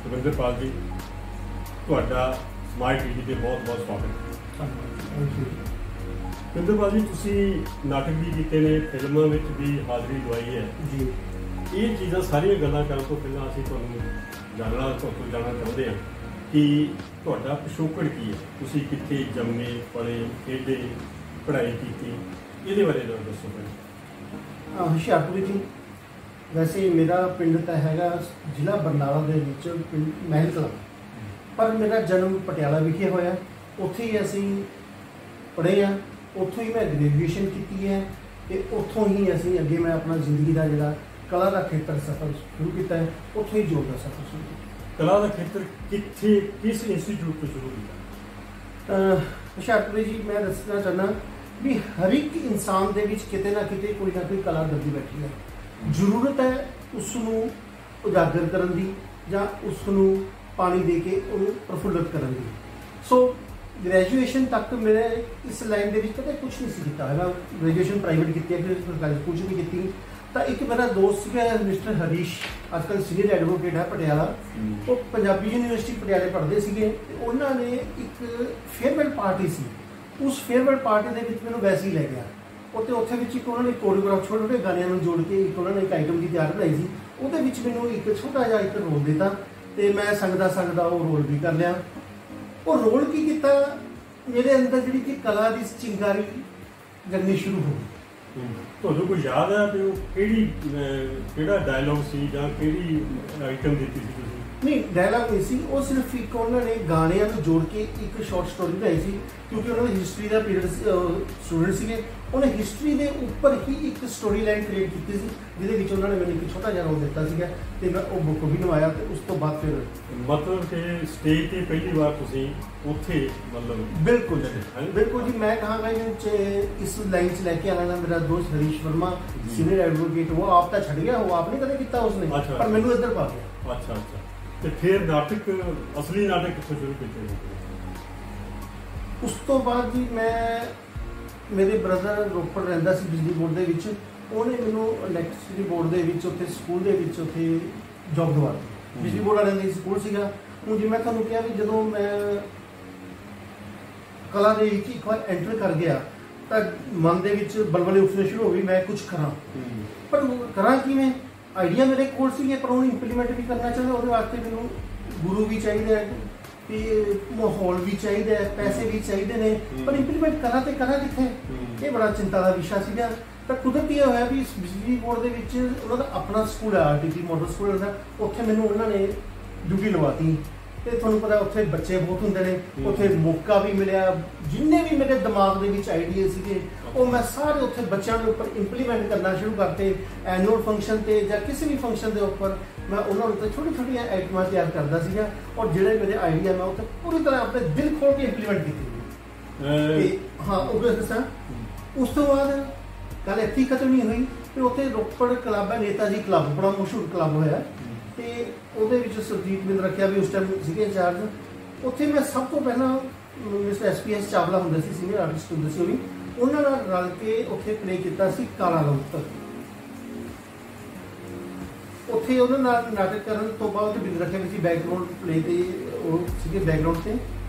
ਦਵਿੰਦਰਪਾਲ ਜੀ, ਤੁਹਾਡਾ ਸਮਾਜ ਟੀਵੀ ਤੇ ਬਹੁਤ-ਬਹੁਤ ਸਵਾਗਤ ਹੈ। ਦਵਿੰਦਰਪਾਲ ਜੀ, ਤੁਸੀਂ ਨਾਟਕ ਵੀ ਕੀਤੇ ਨੇ, ਫਿਲਮਾਂ ਵਿੱਚ ਵੀ ਹਾਜ਼ਰੀ ਦਵਾਈ ਹੈ ਜੀ। ਇਹ ਚੀਜ਼ਾਂ ਸਾਰੀਆਂ ਗੱਲਾਂ ਕਰਨ ਤੋਂ ਪਹਿਲਾਂ ਅਸੀਂ ਤੁਹਾਨੂੰ ਜਾਣਨਾ ਚਾਹੁੰਦੇ ਹਾਂ ਕਿ ਤੁਹਾਡਾ ਪਿਛੋਕੜ ਕੀ ਹੈ। ਤੁਸੀਂ ਕਿੱਥੇ ਜੰਮੇ, ਪਲੇ, ਖੇਡੇ, ਪੜ੍ਹਾਈ ਕੀਤੀ, ਇਹਦੇ ਬਾਰੇ ਦੱਸੋ ਪਹਿਲਾਂ। ਹੁਸ਼ਿਆਰਪੁਰ जी, वैसे मेरा पिंड तो हैगा जिला बरनाला दे विच पिंड महल कलां, पर मेरा जन्म पटियाला विखे होया। उत्थे ही असीं पढ़े आ, उत्थों ही मैं ग्रेजुएशन की है, ते उत्थों ही असीं अगे मैं अपना जिंदगी का जिहड़ा कला का खेतर सफर शुरू किया है, उत्थों ही जॉब का सफर शुरू किया। कला का खेतर कित्थे, किस इंस्टीट्यूट तो शुरू किया? हुशियारपुर जी, मैं दसना चाहना भी हर एक इंसान दे विच किते ना किते कोई ना कोई कला दबी बैठी है। ਜ਼ਰੂਰਤ ਹੈ ਉਸ ਨੂੰ ਉਜਾਗਰ ਕਰਨ ਦੀ ਜਾਂ ਉਸ ਨੂੰ ਪਾਣੀ ਦੇ ਕੇ ਉਹਨੂੰ ਪ੍ਰਫੁੱਲਤ ਕਰਨ ਦੀ। ਸੋ ਗ੍ਰੈਜੂਏਸ਼ਨ ਤੱਕ ਮੇਰੇ ਇਸ ਲਾਈਨ ਦੇ ਵਿੱਚ ਕਦੇ ਕੁਝ ਨਹੀਂ ਸੀ ਕੀਤਾ ਹੈਗਾ। ਗ੍ਰੈਜੂਏਸ਼ਨ ਪ੍ਰਾਈਵੇਟ ਕੀਤੀ ਹੈ, ਫਿਰ ਸਰਕਾਰੀ ਸਕੂਲ 'ਚ ਵੀ ਕੀਤੀ। ਤਾਂ ਇੱਕ ਮੇਰਾ ਦੋਸਤ ਸੀਗਾ ਮਿਸਟਰ ਹਰੀਸ਼, ਅੱਜ ਕੱਲ੍ਹ ਸੀਨੀਅਰ ਐਡਵੋਕੇਟ ਹੈ ਪਟਿਆਲਾ। ਉਹ ਪੰਜਾਬੀ ਯੂਨੀਵਰਸਿਟੀ ਪਟਿਆਲੇ ਪੜ੍ਹਦੇ ਸੀਗੇ, ਤੇ ਉਹਨਾਂ ਨੇ ਇੱਕ ਫੇਅਰਵੈਲ ਪਾਰਟੀ ਸੀ, ਉਸ ਫੇਅਰਵੈਲ ਪਾਰਟੀ ਦੇ ਵਿੱਚ ਮੈਨੂੰ ਵੈਸੇ ਹੀ ਲੈ ਗਿਆ। ਉੱਥੇ ਵਿੱਚ ਇੱਕ ਉਹਨਾਂ ਨੇ ਕੋਰੀਓਗ੍ਰਾਫ ਛੋਟੇ ਛੋਟੇ ਗਾਣਿਆਂ ਨੂੰ ਜੋੜ ਕੇ ਇੱਕ ਉਹਨਾਂ ਨੇ ਇੱਕ ਆਈਟਮ ਦੀ ਤਿਆਰ ਬਣਾਈ ਸੀ। ਉਹਦੇ ਵਿੱਚ ਮੈਨੂੰ ਇੱਕ ਛੋਟਾ ਜਿਹਾ ਇੱਕ ਰੋਲ ਦਿੱਤਾ, ਤੇ ਮੈਂ ਸੰਗਦਾ ਉਹ ਰੋਲ ਵੀ ਕਰ ਲਿਆ। ਉਹ ਰੋਲ ਕੀ ਕੀਤਾ, ਮੇਰੇ ਅੰਦਰ ਜਿਹੜੀ ਕਿ ਕਲਾ ਦੀ ਚਿੰਗਾਰੀ ਜਗਣੀ ਸ਼ੁਰੂ ਹੋ ਗਈ। ਤੁਹਾਨੂੰ ਕੋਈ ਯਾਦ ਹੈ ਵੀ ਉਹ ਕਿਹੜਾ ਡਾਇਲੌਗ ਸੀ ਜਾਂ ਕਿਹੜੀ ਆਈਟਮ ਦਿੱਤੀ ਸੀ ਤੁਸੀਂ? नहीं, डायलॉग नहीं सी, वो सिर्फ एक उन्होंने गाणियां नूं जोड़ के एक शॉर्ट स्टोरी बनाई सी, क्योंकि उन्होंने हिस्टरी का पीरियड स्टूडेंट सीगे। उन्हें हिस्टरी के उपर ही एक स्टोरी लाइन क्रिएट की सी, जिहदे विच उन्होंने मैंने एक छोटा जिहा रोल दिता सीगा, ते मैं वो बुक भी नवाया। ते उस तो बाद फिर मतलब कि स्टेज ते पहली बार तुसीं उत्थे मतलब बिल्कुल जी, मैं कहांगा इस लाइन च लैके आना मेरा दोस्त हरीश वर्मा, सीनियर एडवोकेट, वो आप तो छड़ गया, वो आपने कदे किया उसने, पर मैनूं इधर पा गया। अच्छा, ਤੇ ਫਿਰ ਨਾਟਕ, ਅਸਲੀ ਨਾਟਕ ਕਿੱਥੋਂ ਸ਼ੁਰੂ ਕੀਤੇ? ਉਸ ਤੋਂ ਬਾਅਦ ਜੀ ਮੇਰੇ ਬ੍ਰਦਰ ਰੋਪੜ ਰਹਿੰਦਾ ਸੀ ਬਿਜਲੀ ਬੋਰਡ ਦੇ ਵਿੱਚ, ਉਹਨੇ ਮੈਨੂੰ ਇਲੈਕਟ੍ਰਿਸਿਟੀ ਬੋਰਡ ਦੇ ਵਿੱਚ ਉੱਥੇ ਸਕੂਲ ਦੇ ਵਿੱਚ ਉੱਥੇ ਜੌਬ ਦਵਾ ਦਿੱਤੀ। ਬਿਜਲੀ ਬੋਰਡ ਵਾਲਿਆਂ ਦਾ ਸਕੂਲ ਸੀਗਾ। ਹੁਣ ਜਿਵੇਂ ਮੈਂ ਤੁਹਾਨੂੰ ਕਿਹਾ ਵੀ ਜਦੋਂ ਮੈਂ ਕਲਾ ਦੇ ਵਿੱਚ ਇੱਕ ਵਾਰ ਐਂਟਰ ਕਰ ਗਿਆ ਤਾਂ ਮਨ ਦੇ ਵਿੱਚ ਬਲਬਲੇ ਉੱਠਣੇ ਸ਼ੁਰੂ ਹੋ ਗਏ, ਮੈਂ ਕੁਝ ਕਰਾਂ, ਪਰ ਕਰਾਂ ਕਿਵੇਂ? ਆਈਡੀਆ ਮੇਰੇ ਕੋਲ ਸੀਗੇ, ਪਰ ਉਹਨੂੰ ਇੰਪਲੀਮੈਂਟ ਵੀ ਕਰਨਾ ਚਾਹੁੰਦਾ। ਉਹਦੇ ਵਾਸਤੇ ਮੈਨੂੰ ਗੁਰੂ ਵੀ ਚਾਹੀਦਾ ਹੈ, ਤੇ ਮਾਹੌਲ ਵੀ ਚਾਹੀਦਾ ਹੈ, ਪੈਸੇ ਵੀ ਚਾਹੀਦੇ ਨੇ, ਪਰ ਇੰਪਲੀਮੈਂਟ ਕਰਾਂ ਤੇ ਕਰਾਂ ਕਿੱਥੇ? ਇਹ ਬੜਾ ਚਿੰਤਾ ਦਾ ਵਿਸ਼ਾ ਸੀਗਾ। ਤਾਂ ਕੁਦਰਤੀ ਇਹ ਹੋਇਆ ਵੀ ਬਿਜਲੀ ਬੋਰਡ ਦੇ ਵਿੱਚ ਉਹਨਾਂ ਦਾ ਆਪਣਾ ਸਕੂਲ ਹੈ, ਆਰਟੀਟੀ ਮਾਡਲ ਸਕੂਲ ਦਾ, ਉੱਥੇ ਮੈਨੂੰ ਉਹਨਾਂ ਨੇ ਡਿਊਟੀ ਲਵਾਤੀ। ਤੇ ਤੁਹਾਨੂੰ ਪਤਾ ਉੱਥੇ ਬੱਚੇ ਬਹੁਤ ਹੁੰਦੇ ਨੇ, ਉੱਥੇ ਮੌਕਾ ਵੀ ਮਿਲਿਆ। ਜਿੰਨੇ ਵੀ ਮੇਰੇ ਦਿਮਾਗ ਦੇ ਵਿੱਚ ਆਈਡੀਏ ਸੀਗੇ ਉਹ ਮੈਂ ਸਾਰੇ ਉੱਥੇ ਬੱਚਿਆਂ ਦੇ ਉੱਪਰ ਇੰਪਲੀਮੈਂਟ ਕਰਨਾ ਸ਼ੁਰੂ ਕਰਤੇ। ਐਨੂਅਲ ਫੰਕਸ਼ਨ ਤੇ ਜਾਂ ਕਿਸੇ ਵੀ ਫੰਕਸ਼ਨ ਦੇ ਉੱਪਰ ਮੈਂ ਉਹਨਾਂ ਉੱਤੇ ਛੋਟੀ ਛੋਟੀਆਂ ਆਈਟਮਾਂ ਤਿਆਰ ਕਰਦਾ ਸੀਗਾ, ਔਰ ਜਿਹੜੇ ਮੇਰੇ ਆਈਡੀਆ ਮੈਂ ਉੱਥੇ ਪੂਰੀ ਤਰ੍ਹਾਂ ਆਪਣੇ ਦਿਲ ਖੋਲ ਕੇ ਇੰਪਲੀਮੈਂਟ ਕੀਤੇ। ਹਾਂ, ਉਹ ਦੱਸਾਂ, ਉਸ ਤੋਂ ਬਾਅਦ ਗੱਲ ਇੱਥੇ ਖਤਮ ਨਹੀਂ ਹੋਈ। ਤੇ ਉੱਥੇ ਰੋਪੜ ਕਲੱਬ ਹੈ, ਨੇਤਾ ਜੀ ਕਲੱਬ, ਬੜਾ ਮਸ਼ਹੂਰ ਕਲੱਬ ਹੋਇਆ, ਤੇ ਉਹਦੇ ਵਿੱਚ ਸੁਰਜੀਤ ਮੈਨੂੰ ਰੱਖਿਆ ਵੀ ਉਸ ਟਾਈਮ ਸੀਗੇ ਇੰਚਾਰਜ। ਉੱਥੇ ਮੈਂ ਸਭ ਤੋਂ ਪਹਿਲਾਂ ਮਿਸਟਰ SPS ਚਾਵਲਾ ਹੁੰਦੇ ਸੀ, ਸੀਨੀਅਰ ਆਰਟਿਸਟ ਹੁੰਦੇ ਸੀ, ਉਹ ਵੀ ਉਹਨਾਂ ਨਾਲ ਰਲ ਕੇ ਉੱਥੇ ਪਲੇ ਕੀਤਾ ਸੀ ਕਾਲਾ ਲੰਤਰ। ਉੱਥੇ ਉਹਨਾਂ ਨਾਲ ਨਾਟਕ ਕਰਨ ਤੋਂ ਬਾਅਦ ਬਿੰਦ ਰੱਖਿਆ ਵੀ ਸੀ ਬੈਕਗਰਾਊਂਡ ਪਲੇ ਤੇ, ਉਹ ਸੀਗੇ ਬੈਕਗਰਾਊਂਡ ਤੇ।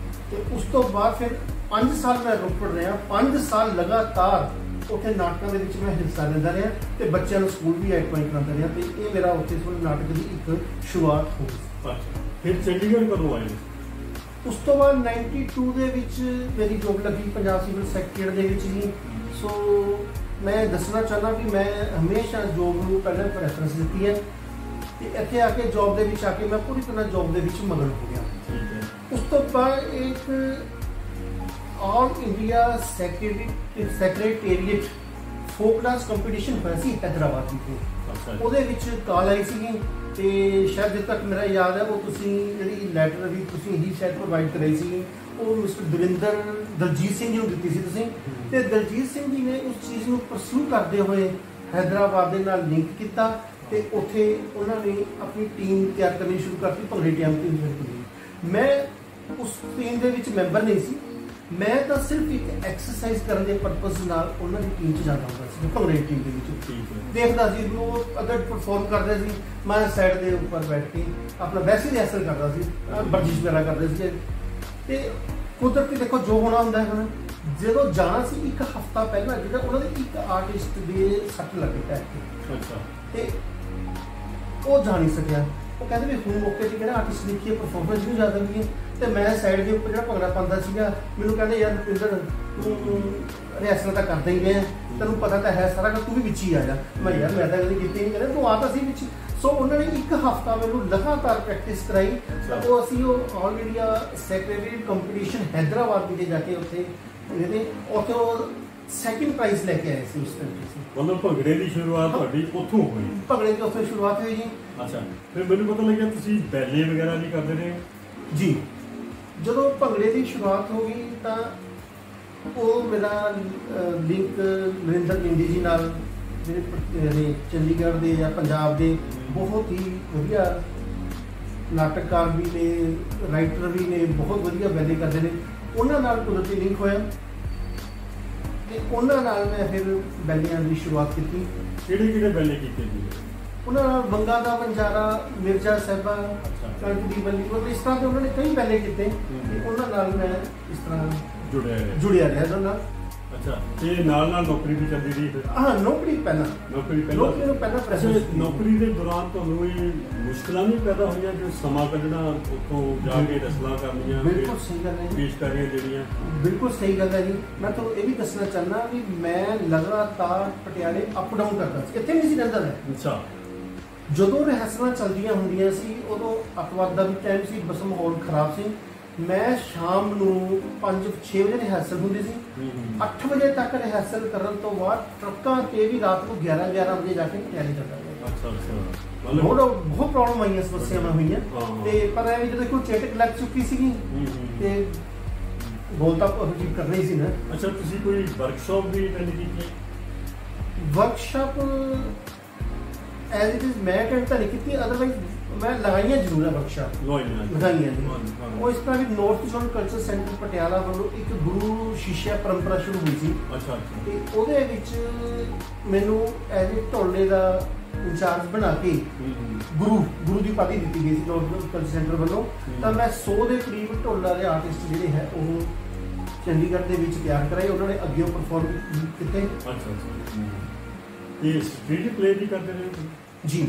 ਤੇ ਉਸ ਤੋਂ ਬਾਅਦ ਫਿਰ 5 ਸਾਲ ਮੈਂ ਰੋਪੜ ਰਿਹਾ, 5 ਸਾਲ ਲਗਾਤਾਰ ਉੱਥੇ ਨਾਟਕਾਂ ਦੇ ਵਿੱਚ ਮੈਂ ਹਿੱਸਾ ਲੈਂਦਾ ਰਿਹਾ, ਤੇ ਬੱਚਿਆਂ ਨੂੰ ਸਕੂਲ ਵੀ ਐਡਮਾਈਟ ਕਰਾਉਂਦਾ ਰਿਹਾ। ਤੇ ਇਹ ਮੇਰਾ ਉੱਥੇ ਨਾਟਕ ਦੀ ਇੱਕ ਸ਼ੁਰੂਆਤ ਹੋ ਗਈ। ਫਿਰ ਚੰਡੀਗੜ੍ਹ ਕਦੋਂ ਆਏ? ਉਸ ਤੋਂ ਬਾਅਦ 92 ਦੇ ਵਿੱਚ ਮੇਰੀ ਜੋਬ ਲੱਗੀ ਪੰਜਾਬ ਸਿਵਲ ਸੈਕਟਰੀਏਟ ਦੇ ਵਿੱਚ ਜੀ। ਸੋ ਮੈਂ ਦੱਸਣਾ ਚਾਹੁੰਦਾ ਵੀ ਮੈਂ ਹਮੇਸ਼ਾ ਜੋਬ ਨੂੰ ਪਹਿਲਾਂ ਪ੍ਰੈਫਰੈਂਸ ਦਿੱਤੀ ਹੈ, ਤੇ ਇੱਥੇ ਆ ਕੇ ਜੋਬ ਦੇ ਵਿੱਚ ਆ ਕੇ ਮੈਂ ਪੂਰੀ ਤਰ੍ਹਾਂ ਜੋਬ ਦੇ ਵਿੱਚ ਮਗਨ ਹੋ ਗਿਆ। ਉਸ ਤੋਂ ਬਾਅਦ ਇੱਕ all India secretariat folk dance competition ਹੋਇਆ ਸੀ ਹੈਦਰਾਬਾਦ ਵਿਖੇ। ਉਹਦੇ ਵਿੱਚ ਕਾਲ ਆਈ ਸੀਗੀ, ਤੇ ਸ਼ਾਇਦ ਜਿੱਥੇ ਤੱਕ ਮੇਰਾ ਯਾਦ ਹੈ ਉਹ ਤੁਸੀਂ ਜਿਹੜੀ ਲੈਟਰ ਵੀ ਤੁਸੀਂ ਹੀ ਸ਼ਾਇਦ ਪ੍ਰੋਵਾਈਡ ਕਰਾਈ ਸੀ, ਉਹ ਮਿਸਟਰ ਦਲਜੀਤ ਸਿੰਘ ਜੀ ਨੂੰ ਦਿੱਤੀ ਸੀ ਤੁਸੀਂ। ਤੇ ਦਲਜੀਤ ਸਿੰਘ ਜੀ ਨੇ ਉਸ ਚੀਜ਼ ਨੂੰ ਪਰਸੂ ਕਰਦੇ ਹੋਏ ਹੈਦਰਾਬਾਦ ਦੇ ਨਾਲ ਲਿੰਕ ਕੀਤਾ, ਤੇ ਉੱਥੇ ਉਹਨਾਂ ਨੇ ਆਪਣੀ ਟੀਮ ਤਿਆਰ ਕਰਨੀ ਸ਼ੁਰੂ ਕਰਤੀ, ਭੰਗੜੇ ਟੀਮ ਦੀ। ਮੈਂ ਉਸ ਟੀਮ ਦੇ ਵਿੱਚ ਮੈਂਬਰ ਨਹੀਂ ਸੀ, मैं तो सिर्फ एक एक्सरसाइज करने के परपज नाल उन्हां दी टीम च जांदा हुंदा सी, भंगड़े दी टीम दे विच देखदा सी वो अगर परफॉर्म करदे सी, मैं साइड दे ऊपर बैठ के अपना वैसे रिहर्सल करदा सी, वर्जिश वगैरह करदे सी। ते कुदरती देखो जो होना हुंदा है ਜਦੋਂ ਜਾਣਾ ਸੀ ਇੱਕ ਹਫਤਾ ਪਹਿਲਾਂ ਜਿਹੜਾ ਉਹਨਾਂ ਦੇ ਇੱਕ ਆਰਟਿਸਟ ਦੇ ਸੱਟ ਲੱਗੇ ਪੈਰ ਤੇ। ਅੱਛਾ। ਤੇ ਉਹ ਜਾ ਨਹੀਂ ਸਕਿਆ, ਉਹ ਕਹਿੰਦੇ ਵੀ ਹੁਣ ਮੌਕੇ ਤੇ ਕਿਹੜਾ ਆਰਟਿਸਟ ਦੇਖੀਏ, ਪਰਫਾਰਮੈਂਸ ਵੀ ਜ਼ਿਆਦਾ ਵੀ ਹੈ। ਤੇ ਮੈਂ ਸਾਈਡ ਦੇ ਉੱਪਰ ਜਿਹੜਾ ਭੰਗੜਾ ਪਾਉਂਦਾ ਸੀਗਾ, ਮੈਨੂੰ ਕਹਿੰਦੇ ਯਾਰ ਰੁਪਿੰਦਰ ਤੂੰ ਰਿਹਰਸਲ ਤਾਂ ਕਰਦਾ ਹੀ ਰਿਹਾ, ਤੈਨੂੰ ਪਤਾ ਤਾਂ ਹੈ ਸਾਰਾ, ਤੂੰ ਵੀ ਵਿੱਚ ਹੀ ਆ ਜਾ। ਮੈਂ ਯਾਰ ਮੈਂ ਤਾਂ ਕਦੇ ਕੀਤੀ ਨਹੀਂ, ਕਹਿੰਦੇ ਤੂੰ ਆ ਤਾਂ ਸੀ ਵਿੱਚ। ਸੋ ਉਹਨਾਂ ਨੇ ਇੱਕ ਹਫਤਾ ਮੈਨੂੰ ਲਗਾਤਾਰ ਪ੍ਰੈਕਟਿਸ ਕਰਾਈ। ਉਹ ਅਸੀਂ ਉਹ all India secretariat competition Hyderabad ਵਿਖੇ ਜਾ ਕੇ ਉੱਥੇ ਉੱਥੇ ਉਹ ਸੈਕਿੰਡ ਪ੍ਰਾਈਜ਼ ਲੈ ਕੇ ਆਏ ਸੀ ਉਸ ਟਾਈਮ। ਮਤਲਬ ਭੰਗੜੇ ਦੀ ਸ਼ੁਰੂਆਤ ਤੁਹਾਡੀ ਉੱਥੋਂ ਹੋਈ? ਭੰਗੜੇ ਦੀ ਉੱਥੋਂ ਸ਼ੁਰੂਆਤ ਹੋਈ ਜੀ। ਅੱਛਾ, ਫਿਰ ਮੈਨੂੰ ਪਤਾ ਲੱਗਿਆ ਤੁਸੀਂ ਬੈਲੇ ਵਗੈਰਾ ਵੀ ਕਰਦੇ ਰਹੇ ਜੀ। ਜਦੋਂ ਭੰਗੜੇ ਦੀ ਸ਼ੁਰੂਆਤ ਹੋ ਗਈ ਤਾਂ ਉਹ ਮੇਰਾ ਲਿੰਕ ਨਰਿੰਦਰ ਪਿੰਡੀ ਜੀ ਨਾਲ, ਜਿਹੜੇ ਚੰਡੀਗੜ੍ਹ ਦੇ ਜਾਂ ਪੰਜਾਬ ਦੇ ਬਹੁਤ ਹੀ ਵਧੀਆ ਨਾਟਕਕਾਰ ਵੀ ਨੇ, ਰਾਈਟਰ ਵੀ ਨੇ, ਬਹੁਤ ਵਧੀਆ ਬੈਲੇ ਕਰਦੇ ਨੇ, ਉਹਨਾਂ ਨਾਲ ਕੁਦਰਤੀ ਲਿੰਕ ਹੋਇਆ ਤੇ ਉਹਨਾਂ ਨਾਲ ਮੈਂ ਫਿਰ ਬੈਲੀਆਂ ਦੀ ਸ਼ੁਰੂਆਤ ਕੀਤੀ। ਕਿਹੜੇ ਬੈਲੇ ਕੀਤੇ ਜੀ? ਉਹਨਾਂ ਨਾਲ ਬੰਗਾ ਦਾ ਬੰਜਾਰਾ, ਮਿਰਜ਼ਾ ਸਾਹਿਬਾ, ਕਣਕ ਦੀ ਬੱਲੀ, ਮਤਲਬ ਇਸ ਤਰ੍ਹਾਂ ਦੇ ਉਹਨਾਂ ਨੇ ਕਈ ਬੈਲੇ ਕੀਤੇ। ਉਹਨਾਂ ਨਾਲ ਮੈਂ ਇਸ ਤਰ੍ਹਾਂ ਜੁੜਿਆ ਰਿਹਾ ਉਹਨਾਂ ਨਾਲ। ਅੱਛਾ, ਤੇ ਨਾਲ ਨੌਕਰੀ ਵੀ ਚੱਲਦੀ ਰਹੀ ਫਿਰ? ਹਾਂ, ਨੌਕਰੀ ਨੂੰ ਪਹਿਲਾਂ ਪ੍ਰੈਸ਼ਰ। ਨੌਕਰੀ ਦੇ ਦੌਰਾਨ ਤੁਹਾਨੂੰ ਇਹ ਮੁਸ਼ਕਲਾਂ ਨਹੀਂ ਪੈਦਾ ਹੋਈਆਂ ਜੋ ਸਮਾਂ ਕੱਢਣਾ, ਉੱਥੋਂ ਜਾ ਕੇ ਰਸਲਾਂ ਕਰਨੀਆਂ? ਬਿਲਕੁਲ ਸਹੀ ਗੱਲ ਹੈ, ਪੇਸ਼ਕਾਰੀਆਂ ਜਿਹੜੀਆਂ। ਬਿਲਕੁਲ ਸਹੀ ਗੱਲ ਹੈ ਜੀ। ਮੈਂ ਤੁਹਾਨੂੰ ਇਹ ਵੀ ਦੱਸਣਾ ਚਾਹੁੰਦਾ ਵੀ ਮੈਂ ਲਗਾਤਾਰ ਪਟਿਆਲੇ ਅਪ ਡਾਊਨ ਕਰਦਾ ਸੀ, ਇੱਥੇ ਨਹੀਂ ਸੀ ਰਹਿੰਦਾ ਮੈਂ। ਅੱਛਾ। ਜਦੋਂ ਰਿਹਰਸਲਾਂ ਚੱਲਦੀਆਂ ਹੁੰਦੀਆਂ ਸੀ ਉਦੋਂ ਅੱਤਵਾਦ ਦਾ ਵੀ ਟਾਈਮ ਸੀ, ਬਸ ਮਾਹੌਲ ਖਰਾਬ ਸੀ। ਮੈਂ ਸ਼ਾਮ ਨੂੰ 5-6 ਵਜੇ ਰਿਹਰਸਲ ਹੁੰਦੀ ਸੀ, 8 ਵਜੇ ਤੱਕ ਰਿਹਰਸਲ ਕਰਨ ਤੋਂ ਬਾਅਦ ਟਰੱਕਾਂ ਤੇ ਵੀ ਰਾਤ ਨੂੰ 11 ਵਜੇ ਜਾ ਕੇ ਤਿਆਰੀ ਕਰਦਾ ਸੀ। ਅੱਛਾ। ਬਹੁਤ ਪ੍ਰੋਬਲਮ ਆਈਆਂ, ਸਮੱਸਿਆਵਾਂ ਹੋਈਆਂ। ਤੇ ਪਰ ਇਹ ਜਦੋਂ ਕੋਈ ਚੇਟਕ ਲੱਗ ਚੁੱਕੀ ਸੀਗੀ ਤੇ ਬੋਲ ਤਾਂ ਉਹ ਕਰਨਾ ਹੀ ਸੀ ਨਾ। ਅੱਛਾ, ਤੁਸੀਂ ਕੋਈ ਵਰਕਸ਼ਾਪ ਵੀ ਅਟੈਂਡ ਕੀਤੀ? ਵਰਕਸ਼ਾਪ ਐਜ਼ ਇਟ ਇਜ਼ ਮੈਂ ਅਟੈਂਡ ਤਾਂ ਨਹੀਂ ਕੀਤੀ, ਅਦਰਵਾਈਜ਼ ਮੈਂ ਲਗਾਈਆਂ ਜ਼ਰੂਰ ਹੈ ਵਰਕਸ਼ਾਪ। ਲਗਾਈਆਂ ਜੀ। ਉਹ ਇਸ ਤਰ੍ਹਾਂ ਵੀ north zone culture centre Patiala ਵੱਲੋਂ ਇੱਕ ਗੁਰੂ ਸ਼ਿਸ਼ਿਆ ਪਰੰਪਰਾ ਸ਼ੁਰੂ ਹੋਈ ਸੀ। ਅੱਛਾ। ਤੇ ਉਹਦੇ ਵਿੱਚ ਮੈਨੂੰ ਐਜ਼ ਏ ਢੋਲੇ ਦਾ ਇੰਚਾਰਜ ਬਣਾ ਕੇ ਗੁਰੂ ਦੀ ਉਪਾਧੀ ਦਿੱਤੀ ਗਈ ਸੀ ਨਾਰਥ ਜ਼ੋਨ ਕਲਚਰ ਸੈਂਟਰ ਵੱਲੋਂ। ਤਾਂ ਮੈਂ 100 ਦੇ ਕਰੀਬ ਢੋਲਾ ਦੇ ਆਰਟਿਸਟ ਜਿਹੜੇ ਹੈ ਉਹ ਚੰਡੀਗੜ੍ਹ ਦੇ ਵਿੱਚ ਤਿਆਰ ਕਰਾਏ, ਉਹਨਾਂ ਨੇ ਅੱਗੇ ਪਰਫਾਰਮ ਕੀਤੇ। ਅੱਛਾ। ਇਹ ਸਟਰੀਟ ਪਲੇ ਵੀ ਕਰਦੇ ਰਹੇ ਜੀ?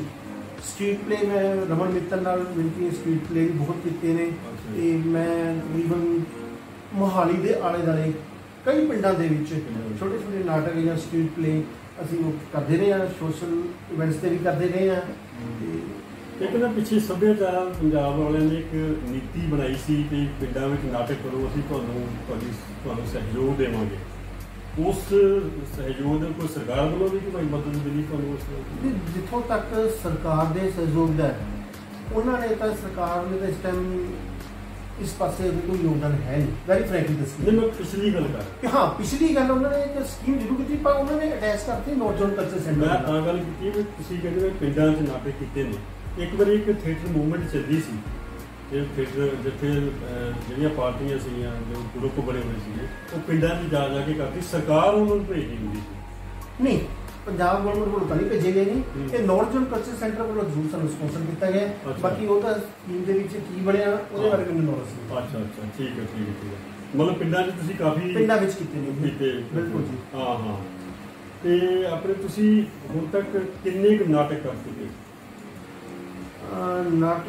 ਸਟਰੀਟ ਪਲੇ ਮੈਂ ਰਮਨ ਮਿੱਤਲ ਨਾਲ ਮਿਲ ਕੇ ਸਟਰੀਟ ਪਲੇ ਵੀ ਬਹੁਤ ਕੀਤੇ ਨੇ। ਤੇ ਮੈਂ ਤਕਰੀਬਨ ਮੋਹਾਲੀ ਦੇ ਆਲੇ ਦੁਆਲੇ ਕਈ ਪਿੰਡਾਂ ਦੇ ਵਿੱਚ ਛੋਟੇ ਛੋਟੇ ਨਾਟਕ ਜਾਂ ਸਟਰੀਟ ਪਲੇ ਅਸੀਂ ਉਹ ਕਰਦੇ ਰਹੇ ਹਾਂ, ਸੋਸ਼ਲ ਇਵੈਂਟਸ ਤੇ ਵੀ ਕਰਦੇ ਰਹੇ ਹਾਂ। ਇੱਕ ਨਾ ਪਿੱਛੇ ਸੱਭਿਆਚਾਰ ਪੰਜਾਬ ਵਾਲਿਆਂ ਨੇ ਇੱਕ ਨੀਤੀ ਬਣਾਈ ਸੀ ਕਿ ਪਿੰਡਾਂ ਵਿੱਚ ਨਾਟਕ ਕਰੋ, ਅਸੀਂ ਤੁਹਾਨੂੰ ਸਹਿਯੋਗ ਦੇਵਾਂਗੇ। ਉਸ ਸਹਿਯੋਗ ਦੇ ਕੋਈ ਸਰਕਾਰ ਵੱਲੋਂ ਵੀ ਕੋਈ ਮਦਦ ਮਿਲੀ ਤੁਹਾਨੂੰ? ਉਸ ਜਿੱਥੋਂ ਤੱਕ ਸਰਕਾਰ ਦੇ ਸਹਿਯੋਗ ਦਾ ਉਹਨਾਂ ਨੇ ਤਾਂ ਸਰਕਾਰ ਨੇ ਤਾਂ ਇਸ ਟਾਈਮ ਇਸ ਪਾਸੇ ਕੋਈ ਯੋਗਦਾਨ ਹੈ ਨਹੀਂ, ਵੈਰੀ ਫਰੈਂਕਲੀ ਦੱਸੀ। ਮੈਂ ਪਿਛਲੀ ਗੱਲ ਕਰ, ਹਾਂ ਪਿਛਲੀ ਗੱਲ ਉਹਨਾਂ ਨੇ ਇੱਕ ਸਕੀਮ ਜ਼ਰੂਰ ਕੀਤੀ, ਪਰ ਉਹਨਾਂ ਨੇ ਅਟੈਚ ਕਰਤੀ ਨਾਰਥ ਜ਼ੋਨ ਕਲਚਰ ਸੈਂਟਰ। ਮੈਂ ਤਾਂ ਗੱਲ ਕੀਤੀ ਵੀ ਤੁਸੀਂ ਕਹਿੰਦੇ ਪਿੰਡਾਂ 'ਚ ਨਾਟਕ ਕੀਤੇ ਨੇ। ਇੱਕ ਵਾਰੀ ਇੱਕ ਥੀਏਟਰ ਮੂਵਮੈਂਟ ਚੱਲਦੀ ਸੀ, ਇਹ ਥੀਏਟਰ ਜਿੱਥੇ ਜਿਹੜੀਆਂ ਪਾਰਟੀਆਂ ਸੀਗੀਆਂ, ਜੋ ਗਰੁੱਪ ਬਣੇ ਹੋਏ ਸੀਗੇ, ਉਹ ਪਿੰਡਾਂ 'ਚ ਜਾ ਕੇ ਕਰਦੀ, ਸਰਕਾਰ ਉਹਨਾਂ ਨੂੰ ਭੇਜਦੀ ਹੁੰਦੀ ਸੀ। ਨਹੀਂ, ਪੰਜਾਬ ਗਵਰਨਮੈਂਟ ਵੱਲੋਂ ਤਾਂ ਨਹੀਂ ਭੇਜੇ ਗਏ ਨਹੀਂ, ਇਹ ਨਾਰਥ ਜ਼ੋਨ ਕਲਚਰ ਸੈਂਟਰ ਵੱਲੋਂ ਜ਼ਰੂਰ ਸਾਨੂੰ ਸਪਾਂਸਰ ਕੀਤਾ ਗਿਆ। ਬਾਕੀ ਉਹਦਾ ਸਕੀਮ ਦੇ ਵਿੱਚ ਕੀ ਬਣਿਆ ਉਹਦੇ ਬਾਰੇ ਮੈਨੂੰ ਨੌਲੇਜ ਨਹੀਂ। ਅੱਛਾ, ਠੀਕ ਹੈ। ਮਤਲਬ ਪਿੰਡਾਂ 'ਚ ਤੁਸੀਂ ਕਾਫੀ ਪਿੰਡਾਂ ਵਿੱਚ ਕੀਤੇ ਨੇ? ਬਿਲਕੁਲ ਜੀ। ਹਾਂ। ਤੇ ਆਪਣੇ ਤੁਸੀਂ ਹੁਣ ਤੱਕ ਕਿੰਨੇ ਕੁ ਨਾਟਕ ਕਰ ਚੁੱਕੇ? ਨਾਟਕ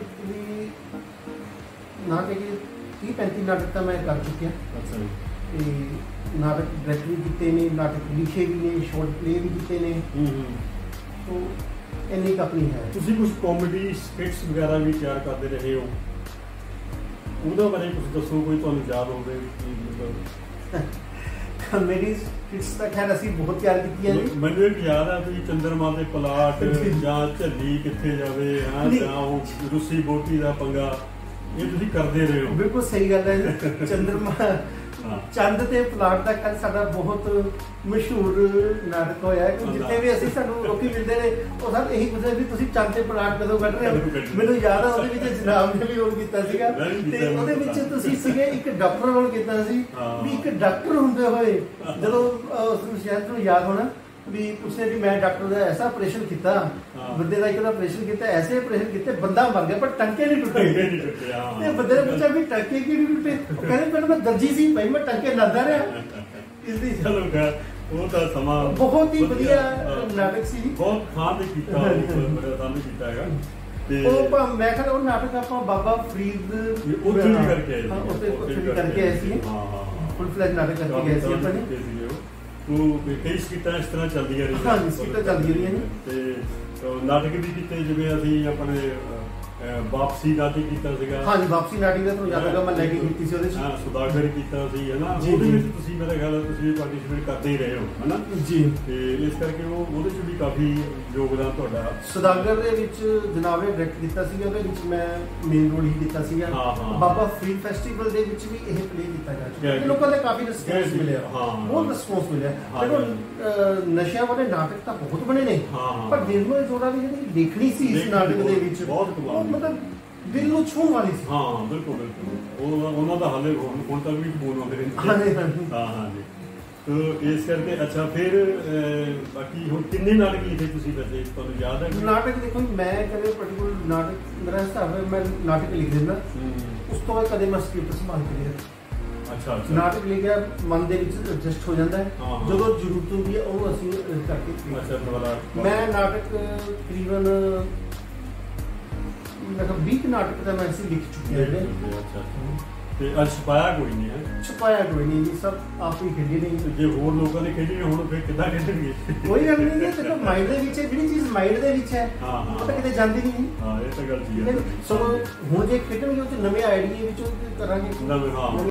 30-35 ਨਾਟਕ ਤਾਂ ਮੈਂ ਕਰ ਚੁੱਕਿਆ। ਅੱਛਾ ਜੀ। ਤੇ ਨਾਟਕ ਡਾਇਰੈਕਟ ਵੀ ਕੀਤੇ ਨੇ, ਨਾਟਕ ਲਿਖੇ ਵੀ ਨੇ, ਸ਼ਾਰਟ ਪਲੇ ਵੀ ਕੀਤੇ ਨੇ। ਸੋ ਇੰਨੀ ਕੁ ਆਪਣੀ ਹੈ। ਤੁਸੀਂ ਕੁਝ ਕਾਮੇਡੀ ਸਕਿਟਸ ਵਗੈਰਾ ਵੀ ਤਿਆਰ ਕਰਦੇ ਰਹੇ ਹੋ, ਉਹਦੇ ਬਾਰੇ ਕੁਝ ਦੱਸੋ, ਕੋਈ ਤੁਹਾਨੂੰ ਯਾਦ ਹੋਵੇ? ਕਾਮੇਡੀ ਸਕਿਟਸ ਤਾਂ ਖੈਰ ਅਸੀਂ ਬਹੁਤ ਤਿਆਰ ਕੀਤੀਆਂ ਨੇ। ਮੈਨੂੰ ਇੱਕ ਯਾਦ ਆ ਵੀ ਚੰਦਰਮਾ ਦੇ ਪਲਾਟ ਜਾਂ ਝੱਲੀ ਕਿੱਥੇ ਜਾਵੇ, ਜਾਂ ਉਹ ਰੁੱਸੀ ਬੋਟੀ ਦਾ ਪੰਗਾ, ਇਹ ਤੁਸੀਂ ਕਰਦੇ ਰਹੇ ਹੋ? ਬਿਲਕੁਲ ਸਹੀ ਗੱਲ ਹੈ। ਚੰਦਰਮਾ ਚੰਦ ਤੇ ਪਲਾਟ ਦਾ ਕੱਲ ਸਾਡਾ ਬਹੁਤ ਮਸ਼ਹੂਰ ਨਾਟਕ ਹੋਇਆ ਕਿ ਜਿੱਥੇ ਵੀ ਅਸੀਂ ਸਾਨੂੰ ਲੋਕੀ ਮਿਲਦੇ ਨੇ ਉਹ ਸਭ ਇਹੀ ਪੁੱਛਦੇ ਵੀ ਤੁਸੀਂ ਚੰਦ ਤੇ ਪਲਾਟ ਕਦੋਂ ਕੱਢ ਰਹੇ ਹੋ। ਮੈਨੂੰ ਯਾਦ ਆ ਉਹਦੇ ਵਿੱਚ ਜਨਾਬ ਨੇ ਵੀ ਰੋਲ ਕੀਤਾ ਸੀਗਾ ਤੇ ਉਹਦੇ ਵਿੱਚ ਤੁਸੀਂ ਸੀਗੇ ਇੱਕ ਡਾਕਟਰ ਰੋਲ ਕੀਤਾ ਸੀ ਵੀ ਇੱਕ ਡਾਕਟਰ ਹੁੰਦੇ ਹੋਏ ਜਦੋਂ ਸ਼ਾਇਦ ਤੁਹਾਨੂੰ ਯਾਦ ਹੋਣਾ ਵੀ ਉਸਨੇ ਵੀ ਮੈਂ ਡਾਕਟਰ ਦਾ ਐਸਾ ਆਪਰੇਸ਼ਨ ਕੀਤਾ ਬੰਦੇ ਦਾ ਇੱਕ ਆਪਰੇਸ਼ਨ ਕੀਤਾ ਐਸੇ ਆਪਰੇਸ਼ਨ ਕੀਤੇ ਬੰਦਾ ਮਰ ਗਿਆ ਪਰ ਟੰਕੇ ਨਹੀਂ ਟੁੱਟੇ ਤੇ ਬੰਦੇ ਨੇ ਪੁੱਛਿਆ ਵੀ ਟੰਕੇ ਕਿਉਂ ਨਹੀਂ ਟੁੱਟੇ ਉਹ ਕਹਿੰਦੇ ਪਹਿਲਾਂ ਮੈਂ ਦਰਜੀ ਸੀ ਭਾਈ ਮੈਂ ਟੰਕੇ ਲਾਉਂਦਾ ਰਿਹਾ ਇਸ ਦੀ ਚਲੋ ਉਹ ਤਾਂ ਸਮਾਂ ਬਹੁਤ ਹੀ ਵਧੀਆ ਨਾਟਕ ਸੀ ਬਹੁਤ ਖਾਨ ਨੇ ਕੀਤਾ ਬੜਾ ਸਾਲ ਕੀਤਾ ਹੈਗਾ ਤੇ ਉਹ ਮੈਂ ਕਹਿੰਦਾ ਉਹ ਨਾਟਕ ਆਪਾਂ ਬਾਬਾ ਫਰੀਦ ਉੱਥੇ ਵੀ ਕਰਕੇ ਆਏ ਉੱਥੇ ਵੀ ਕਰਕੇ ਆਏ ਸੀ ਫੁੱਲ ਫਲੈਜ ਨਾਟਕ ਕਰਕੇ ਗਏ ਸੀ ਆਪਾਂ ਨੇ ਉਹ ਕਈ ਸਕਿੱਟਾਂ ਇਸ ਤਰ੍ਹਾਂ ਚੱਲਦੀਆਂ ਰਹੀਆਂ ਹਾਂ ਸਕਿੱਟਾਂ ਚੱਲਦੀਆਂ ਰਹੀਆਂ ਨੇ ਤੇ ਨਾਟਕ ਵੀ ਕੀਤੇ ਜਿਵੇਂ ਅਸੀਂ ਆਪਣੇ ਵਾਪਸੀ ਨਾਟਕ ਕੀਤਾ ਸੀਗਾ ਹਾਂਜੀ ਵਾਪਸੀ ਨਾਟਕ ਦਾ ਤੁਹਾਨੂੰ ਯਾਦ ਹੈਗਾ ਮੈਂ ਲੈ ਕੇ ਕੀਤੀ ਸੀ ਉਹਦੇ ਚ ਹਾਂ ਸੁਦਾਗਰ ਕੀਤਾ ਸੀ ਹੈ ਨਾ ਉਹਦੇ ਵਿੱਚ ਤੁਸੀਂ ਮੇਰਾ ਖਿਆਲ ਤੁਸੀਂ ਪਾਰਟਿਸਿਪੇਟ ਕਰਦੇ ਹੀ ਰਹੇ ਹੋ ਹੈ ਨਾ ਜੀ ਤੇ ਇਸ ਕਰਕੇ ਉਹ ਉਹਦੇ ਚ ਵੀ ਕਾਫੀ ਯੋਗਦਾਨ ਤੁਹਾਡਾ ਸੁਦਾਗਰ ਦੇ ਵਿੱਚ ਜਨਾਬ ਨੇ ਡਾਇਰੈਕਟ ਕੀਤਾ ਸੀਗਾ ਉਹਦੇ ਵਿੱਚ ਮੈਂ ਮੇਨ ਰੋਲ ਹੀ ਕੀਤਾ ਸੀਗਾ ਬਾਬਾ ਫਰੀਦ ਫੈਸਟੀਵਲ ਦੇ ਵਿੱਚ ਵੀ ਇਹ ਪਲੇ ਕੀਤਾ ਗਿਆ ਚੁੱਕਾ ਲੋਕਾਂ ਦਾ ਕਾਫੀ ਰਿਸਪੌਂਸ ਮਿਲਿਆ ਬਹੁਤ ਰਿਸਪੌਂਸ ਮਿਲਿਆ ਦੇਖੋ ਨਸ਼ਿਆਂ ਵਾਲੇ ਨਾਟਕ ਤਾਂ ਬਹੁਤ ਬਣੇ ਨੇ ਪਰ ਨਿਰਮਲ ਜੋੜਾ ਵੀ ਜਿਹੜੀ ਦੇਖਣੀ ਸੀ ਇਸ ਨਾਟਕ ਦੇ ਵਿੱਚ ਬਹੁਤ ਮਤਲਬ ਦਿਲ ਨੂੰ ਛੂਹਣ ਵਾਲੀ ਸੀ ਹਾਂ ਬਿਲਕੁਲ ਬਿਲਕੁਲ ਉਹਨਾਂ ਦਾ ਹਾਲੇ ਹੁਣ ਤੱਕ ਵੀ ਫੋਨ ਆਉਂਦੇ ਰਹਿੰਦੇ ਹਾਂ ਹਾਂ ਜੀ ਤੇ ਇਸ ਕਰਕੇ ਅੱਛਾ ਫਿਰ ਬਾਕੀ ਹੁਣ ਕਿੰਨੇ ਨਾਟਕ ਲਿਖੇ ਤੁਸੀਂ ਵੈਸੇ ਤੁਹਾਨੂੰ ਯਾਦ ਹੈ ਨਾਟਕ ਦੇਖੋ ਮੈਂ ਕਦੇ ਪਾਰਟਿਕੂਲਰ ਨਾਟਕ ਮੇਰਾ ਹਿਸਾਬ ਹੈ ਮੈਂ ਨਾਟਕ ਲਿਖ ਦਿੰਦਾ ਉਸ ਤੋਂ ਬਾਅਦ ਕਦੇ ਮੈਂ ਸਕ੍ਰਿਪਟ ਸੰਭਾਲ ਕੇ ਲਿਖਦਾ ਅੱਛਾ ਨਾਟਕ ਲਿਖਿਆ ਮਨ ਦੇ ਵਿੱਚ ਐਡਜਸਟ ਹੋ ਜਾਂਦਾ ਹੈ ਜਦੋਂ ਜ਼ਰੂਰਤ ਹੁੰਦੀ ਹੈ ਉਹ ਅਸੀਂ ਕਰਕੇ ਅੱਛਾ ਮੈਂ ਨਾਟਕ ਤਕਰੀਬਨ मतलब 20 ਨਾਟਕ ਤਾਂ ਮੈਂ ਅਸੀਂ ਲਿਖ ਚੁੱਕੇ ਹਾਂ ਅੱਛਾ ਤੇ ਅੱਜ ਛਪਾਇਆ ਕੋਈ ਨਹੀਂ ਹੈ ਛਪਾਇਆ ਕੋਈ ਨਹੀਂ ਜੀ ਸਭ ਆਪ ਹੀ ਖੇਡੇ ਨੇ ਜੇ ਹੋਰ ਲੋਕਾਂ ਨੇ ਖੇਡੀ ਹੁਣ ਫਿਰ ਕਿੱਦਾਂ ਖੇਡਣਗੇ ਕੋਈ ਗੱਲ ਨਹੀਂ ਹੈ ਤੇ ਮਾਈਂਡ ਦੇ ਵਿੱਚ ਜਿਹੜੀ ਚੀਜ਼ ਮਾਈਂਡ ਦੇ ਵਿੱਚ ਹੈ ਉਹ ਤਾਂ ਕਿਤੇ ਜਾਂਦੀ ਨਹੀਂ ਹਾਂ ਇਹ ਤਾਂ ਗੱਲ ਠੀਕ ਹੈ ਸੋ ਹੁਣ ਜੇ ਖੇਡਣਗੇ ਉਹ ਤੇ ਨਵੇਂ ਆਈਡੀਆ ਵਿੱਚ ਕਰਾਂਗੇ ਨਵੇਂ